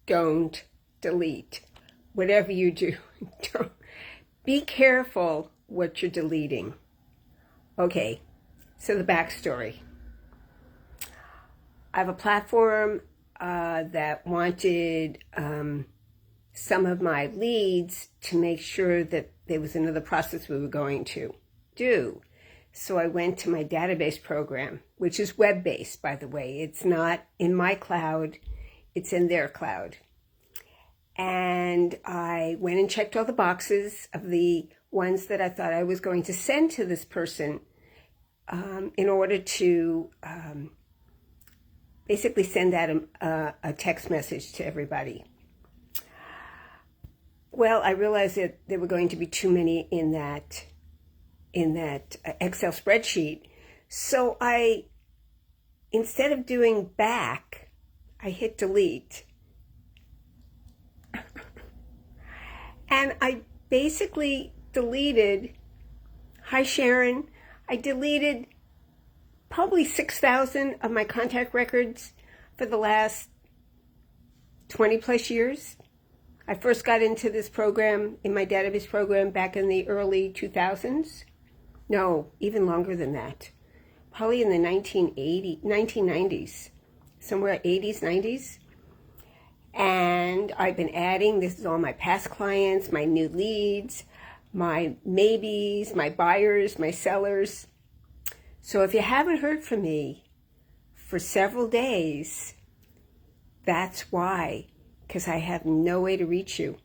don't delete. Whatever you do, don't. Be careful what you're deleting. Okay, so the backstory. I have a platform that wanted some of my leads to make sure that there was another process we were going to do. So I went to my database program, which is web-based, by the way. It's not in my cloud, it's in their cloud. And I went and checked all the boxes of the ones that I thought I was going to send to this person in order to basically send out a text message to everybody. Well, I realized that there were going to be too many in that Excel spreadsheet. So instead of doing back, I hit delete. And I basically deleted, hi Sharon, I deleted probably 6,000 of my contact records for the last 20 plus years. I first got into this program, in my database program, back in the early 2000s. No, even longer than that. Probably in the 1990s, somewhere 80s, 90s. And I've been adding, this is all my past clients, my new leads, my maybes, my buyers, my sellers. So if you haven't heard from me for several days, that's why, because I have no way to reach you.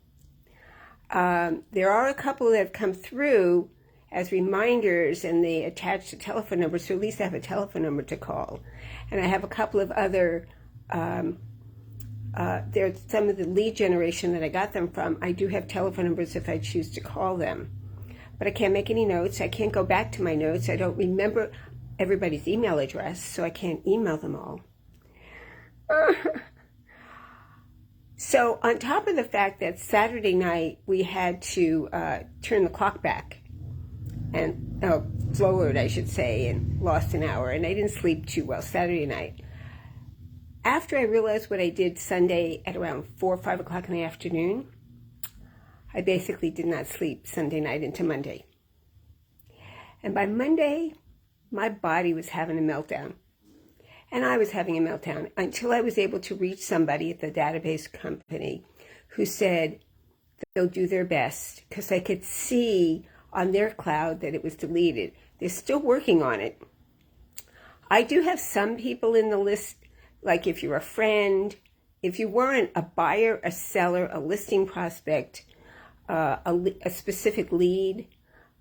There are a couple that have come through as reminders, and they attach a telephone number, so at least I have a telephone number to call. And I have a couple of other, there's some of the lead generation that I got them from. I do have telephone numbers if I choose to call them. But I can't make any notes. I can't go back to my notes. I don't remember everybody's email address, so I can't email them all. So on top of the fact that Saturday night we had to turn the clock back, and forward, I should say, and lost an hour, and I didn't sleep too well Saturday night. After I realized what I did Sunday at around 4 or 5 o'clock in the afternoon, I basically did not sleep Sunday night into Monday. And by Monday, my body was having a meltdown. And I was having a meltdown until I was able to reach somebody at the database company who said they'll do their best, because I could see on their cloud that it was deleted. They're still working on it. I do have some people in the list, like if you're a friend, if you weren't a buyer, a seller, a listing prospect, a specific lead,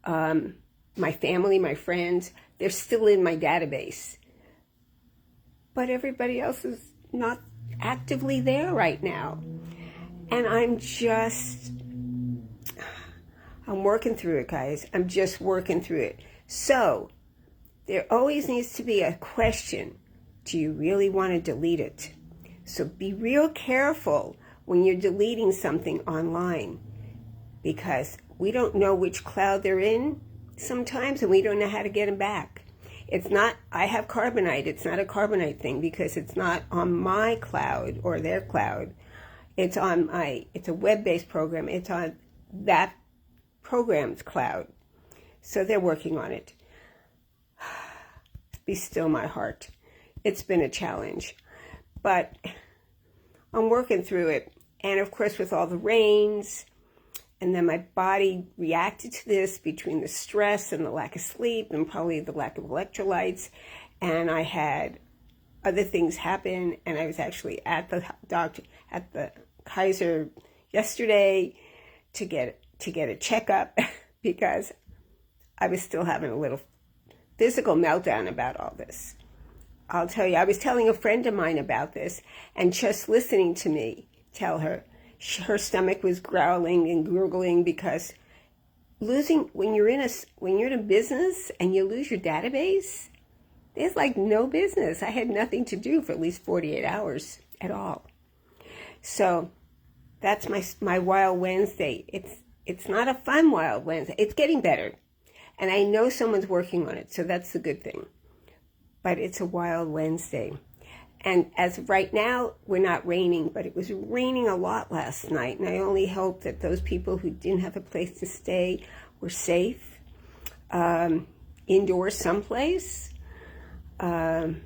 my family, my friends, they're still in my database. But everybody else is not actively there right now. And I'm working through it, guys. I'm just working through it. So there always needs to be a question. Do you really want to delete it? So be real careful when you're deleting something online, because we don't know which cloud they're in sometimes, and we don't know how to get them back. It's not, I have Carbonite. It's not a Carbonite thing, because it's not on my cloud or their cloud. It's a web-based program. It's on that program's cloud. So they're working on it. Be still, my heart. It's been a challenge, but I'm working through it. And of course, with all the rains, and then my body reacted to this between the stress and the lack of sleep and probably the lack of electrolytes. And I had other things happen, and I was actually at the doctor, at the Kaiser yesterday to get a checkup because I was still having a little physical meltdown about all this. I'll tell you, I was telling a friend of mine about this, and just listening to me tell her, her stomach was growling and gurgling, because when you're in a business and you lose your database, there's like no business. I had nothing to do for at least 48 hours at all. So that's my Wild Wednesday. It's not a fun Wild Wednesday. It's getting better, and I know someone's working on it, so that's the good thing. But it's a Wild Wednesday. And as of right now, we're not raining, but it was raining a lot last night. And I only hope that those people who didn't have a place to stay were safe, indoors someplace. So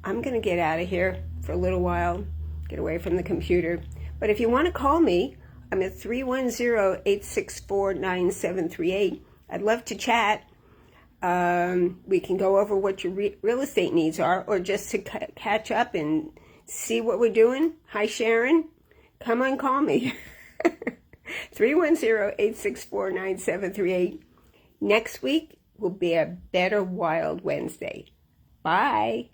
I'm going to get out of here for a little while, get away from the computer. But if you want to call me, I'm at 310-864-9738. I'd love to chat. We can go over what your real estate needs are, or just to catch up and see what we're doing. Hi, Sharon. Come on, call me. 310-864-9738. Next week will be a better Wild Wednesday. Bye.